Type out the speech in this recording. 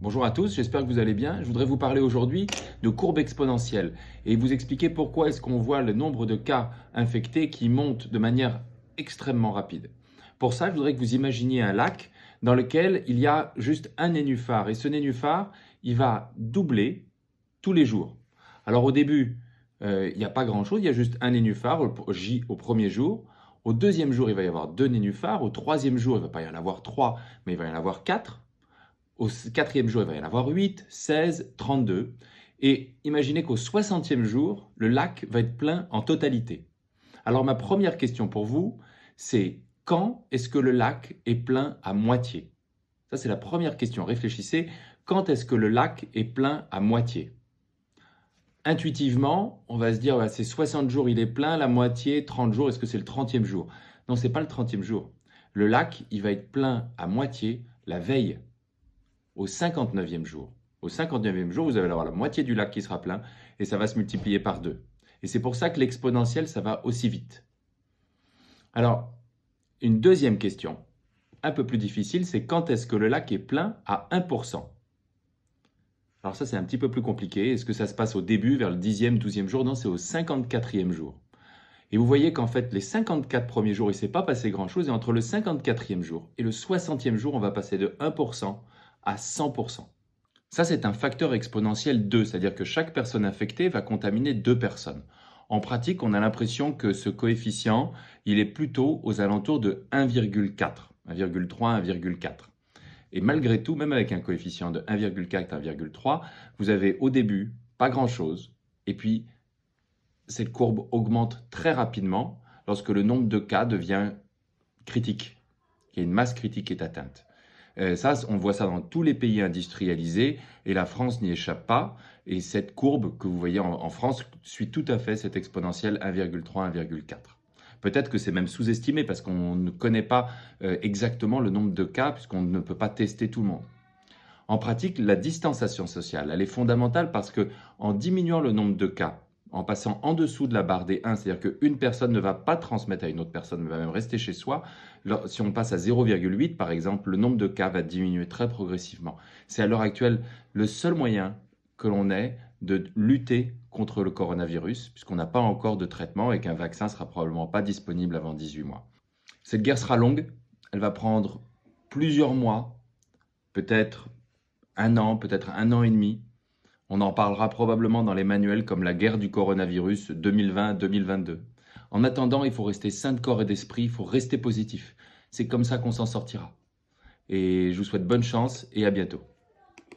Bonjour à tous, j'espère que vous allez bien. Je voudrais vous parler aujourd'hui de courbe exponentielle et vous expliquer pourquoi est-ce qu'on voit le nombre de cas infectés qui monte de manière extrêmement rapide. Pour ça, je voudrais que vous imaginiez un lac dans lequel il y a juste un nénuphar et ce nénuphar, il va doubler tous les jours. Alors au début, il n'y a pas grand-chose, il y a juste un nénuphar au premier jour. Au deuxième jour, il va y avoir deux nénuphars. Au troisième jour, il ne va pas y en avoir trois, mais il va y en avoir quatre. Au quatrième jour, il va y en avoir 8, 16, 32. Et imaginez qu'au 60e jour, le lac va être plein en totalité. Alors ma première question pour vous, c'est quand est-ce que le lac est plein à moitié? Ça, c'est la première question. Réfléchissez, quand est-ce que le lac est plein à moitié? Intuitivement, on va se dire, c'est 60 jours, il est plein, la moitié, 30 jours, est-ce que c'est le 30e jour? Non, ce n'est pas le 30e jour. Le lac, il va être plein à moitié la veille, au 59e jour. Au 59e jour, vous allez avoir la moitié du lac qui sera plein et ça va se multiplier par 2. Et c'est pour ça que l'exponentielle, ça va aussi vite. Alors, une deuxième question, un peu plus difficile, c'est quand est-ce que le lac est plein à 1%? Alors ça, c'est un petit peu plus compliqué. Est-ce que ça se passe au début, vers le 10e, 12e jour? Non, c'est au 54e jour. Et vous voyez qu'en fait, les 54 premiers jours, il ne s'est pas passé grand-chose. Et entre le 54e jour et le 60e jour, on va passer de 1% à 100%. Ça, c'est un facteur exponentiel 2, c'est-à-dire que chaque personne infectée va contaminer deux personnes. En pratique, on a l'impression que ce coefficient, il est plutôt aux alentours de 1,4, 1,3, 1,4. Et malgré tout, même avec un coefficient de 1,4, 1,3, vous avez au début pas grand-chose. Et puis, cette courbe augmente très rapidement lorsque le nombre de cas devient critique. Il y a une masse critique qui est atteinte. Ça, on voit ça dans tous les pays industrialisés et la France n'y échappe pas. Et cette courbe que vous voyez en France suit tout à fait cette exponentielle 1,3, 1,4. Peut-être que c'est même sous-estimé parce qu'on ne connaît pas exactement le nombre de cas puisqu'on ne peut pas tester tout le monde. En pratique, la distanciation sociale, elle est fondamentale parce que en diminuant le nombre de cas, en passant en dessous de la barre des 1, c'est-à-dire qu'une personne ne va pas transmettre à une autre personne, mais va même rester chez soi. Si on passe à 0,8 par exemple, le nombre de cas va diminuer très progressivement. C'est à l'heure actuelle le seul moyen que l'on ait de lutter contre le coronavirus, puisqu'on n'a pas encore de traitement et qu'un vaccin ne sera probablement pas disponible avant 18 mois. Cette guerre sera longue, elle va prendre plusieurs mois, peut-être un an, peut-être un an et demi. On en parlera probablement dans les manuels comme la guerre du coronavirus 2020-2022. En attendant, il faut rester sain de corps et d'esprit, il faut rester positif. C'est comme ça qu'on s'en sortira. Et je vous souhaite bonne chance et à bientôt.